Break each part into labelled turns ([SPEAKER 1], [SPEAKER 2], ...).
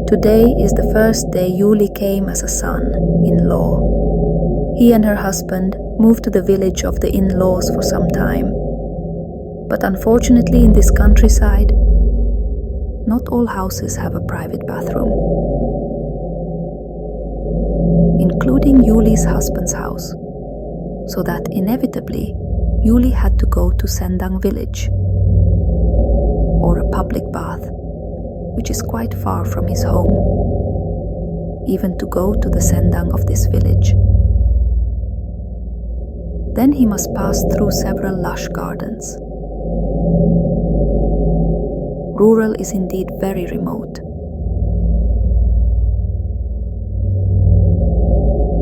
[SPEAKER 1] Today is the first day Yuli came as a son-in-law. He and her husband moved to the village of the in-laws for some time. But unfortunately in this countryside, not all houses have a private bathroom, including Yuli's husband's house, so that inevitably Yuli had to go to Sendang village, or a public bath, which is quite far from his home, even to go to the Sendang of this village. Then he must pass through several lush gardens. Rural is indeed very remote.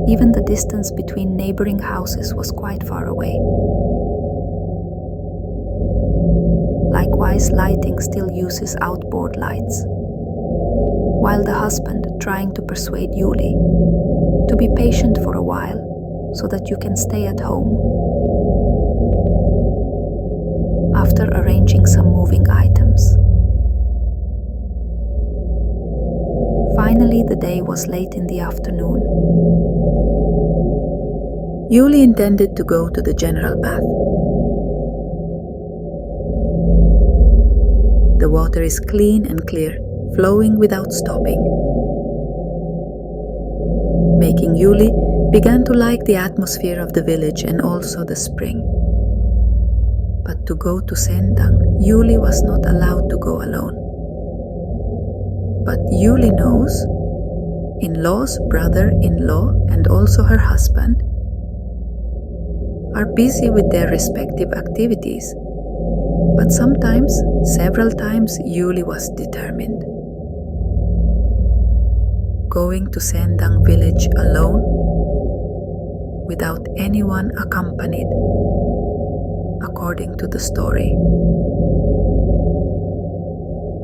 [SPEAKER 1] Even the distance between neighboring houses was quite far away. Likewise, lighting still uses outboard lights, while the husband trying to persuade Yuli to be patient for a while so that you can stay at home, after arranging some moving items. Finally, the day was late in the afternoon. Yuli intended to go to the general bath. The water is clean and clear, flowing without stopping, making Yuli began to like the atmosphere of the village and also the spring. But to go to Sendang, Yuli was not allowed to go alone. But Yuli knows in-laws, brother-in-law, and also her husband are busy with their respective activities. But sometimes, several times, Yuli was determined. Going to Sendang village alone, without anyone accompanied, according to the story.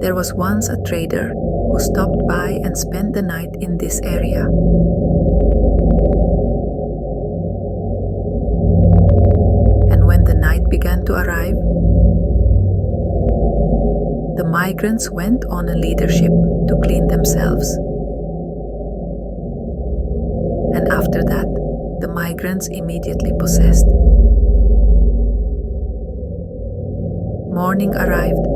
[SPEAKER 1] There was once a trader who stopped by and spent the night in this area. And when the night began to arrive, the migrants went on a leadership to clean themselves. And after that, the migrants immediately possessed. Morning arrived.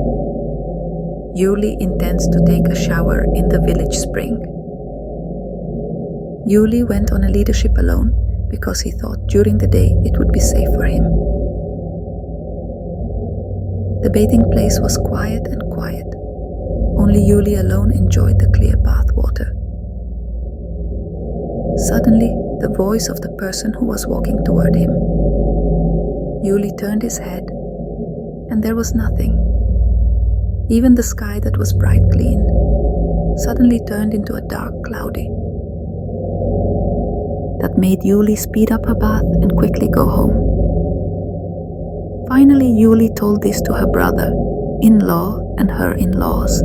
[SPEAKER 1] Yuli intends to take a shower in the village spring. Yuli went on a leadership alone because he thought during the day it would be safe for him. The bathing place was quiet and quiet. Only Yuli alone enjoyed the clear bath water. Suddenly, the voice of the person who was walking toward him. Yuli turned his head, and there was nothing. Even the sky that was bright clean suddenly turned into a dark cloudy. That made Yuli speed up her bath and quickly go home. Finally, Yuli told this to her brother, in-law, and her in-laws.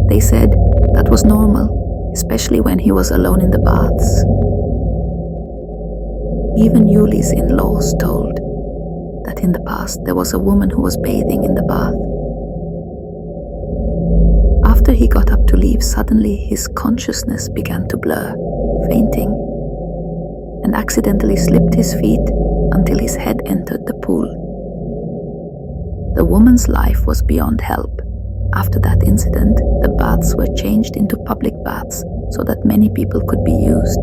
[SPEAKER 1] They said that was normal, especially when he was alone in the baths. Even Yuli's in-laws told that in the past there was a woman who was bathing in the bath. After he got up to leave, suddenly his consciousness began to blur, fainting, and accidentally slipped his feet until his head entered the pool. The woman's life was beyond help. After that incident, the baths were changed into public baths so that many people could be used.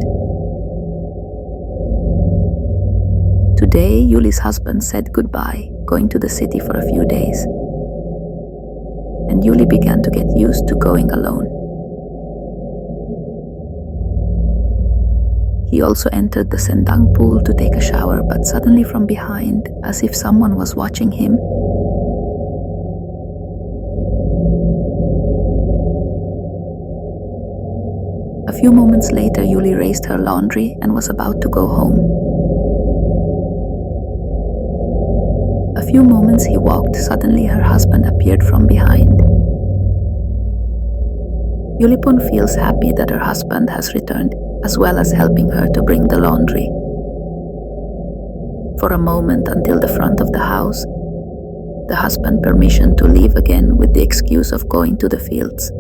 [SPEAKER 1] Today, Yuli's husband said goodbye, going to the city for a few days. And Yuli began to get used to going alone. He also entered the Sendang pool to take a shower, but suddenly from behind, as if someone was watching him, a few moments later, Yuli raised her laundry and was about to go home. A few moments he walked, suddenly her husband appeared from behind. Yulipun feels happy that her husband has returned, as well as helping her to bring the laundry. For a moment, until the front of the house, the husband permission to leave again with the excuse of going to the fields.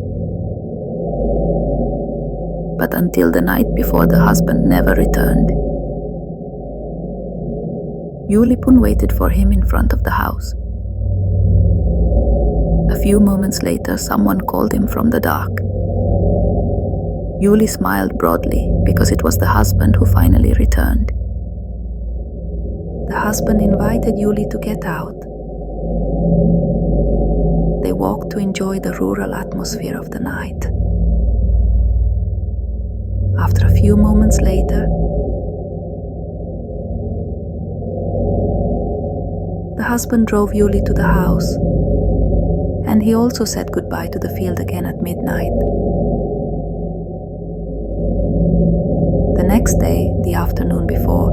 [SPEAKER 1] But until the night before, the husband never returned. Yuli waited for him in front of the house. A few moments later, someone called him from the dark. Yuli smiled broadly because it was the husband who finally returned. The husband invited Yuli to get out. They walked to enjoy the rural atmosphere of the night. After a few moments later, the husband drove Yuli to the house, and he also said goodbye to the field again at midnight. The next day, the afternoon before,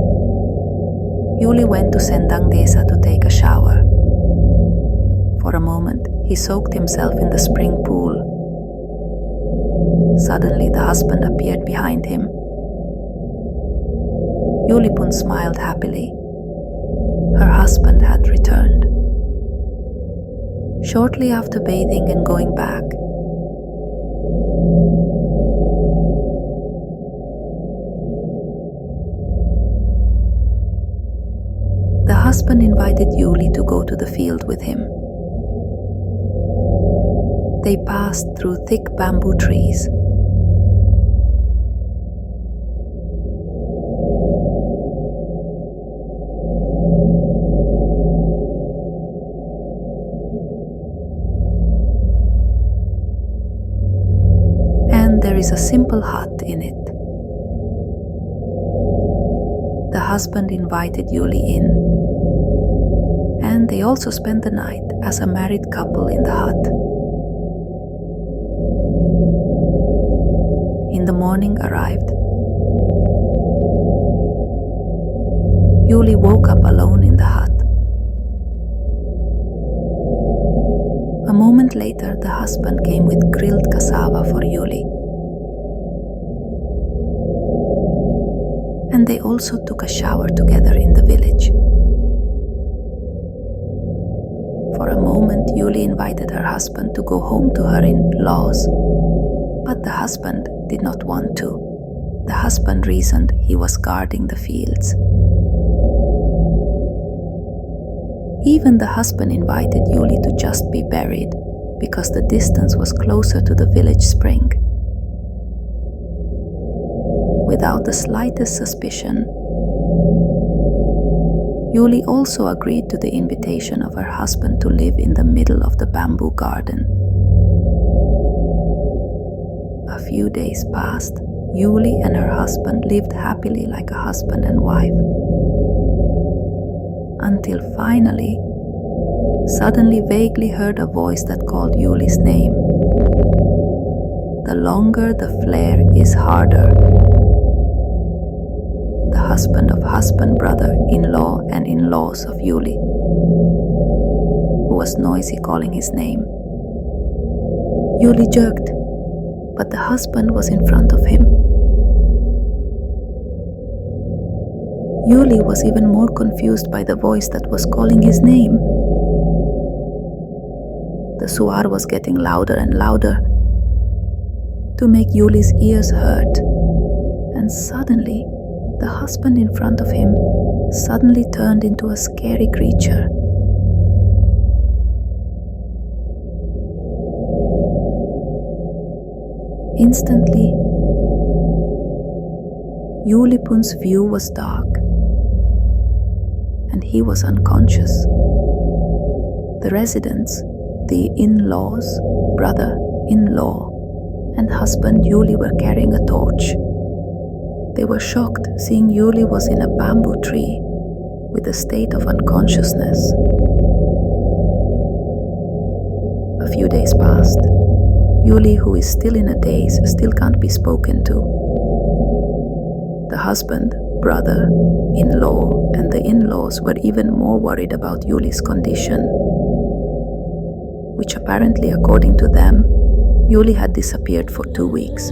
[SPEAKER 1] Yuli went to Sendang Desa to take a shower. For a moment, he soaked himself in the spring pool. Suddenly, the husband appeared behind him. Yuli smiled happily. Her husband had returned. Shortly after bathing and going back, the husband invited Yuli to go to the field with him. They passed through thick bamboo trees. And there is a simple hut in it. The husband invited Yuli in, and they also spent the night as a married couple in the hut. In the morning arrived. Yuli woke up alone in the hut. A moment later, the husband came with grilled cassava for Yuli. And they also took a shower together in the village. For a moment, Yuli invited her husband to go home to her in-laws, but the husband did not want to. The husband reasoned he was guarding the fields. Even the husband invited Yuli to just be buried, because the distance was closer to the village spring. Without the slightest suspicion, Yuli also agreed to the invitation of her husband to live in the middle of the bamboo garden. A few days passed. Yuli and her husband lived happily like a husband and wife. Until finally, suddenly vaguely heard a voice that called Yuli's name. The longer the flare is harder. The husband of husband, brother, in-law and in-laws of Yuli, who was noisy calling his name. Yuli jerked, but the husband was in front of him. Yuli was even more confused by the voice that was calling his name. The suar was getting louder and louder to make Yuli's ears hurt, and suddenly, the husband in front of him suddenly turned into a scary creature. Instantly, Yulipun's view was dark, and he was unconscious. The residents, the in-laws, brother-in-law, and husband Yuli were carrying a torch. They were shocked seeing Yuli was in a bamboo tree with a state of unconsciousness. A few days passed. Yuli, who is still in a daze, still can't be spoken to. The husband, brother, in-law, and the in-laws were even more worried about Yuli's condition, which apparently, according to them, Yuli had disappeared for 2 weeks.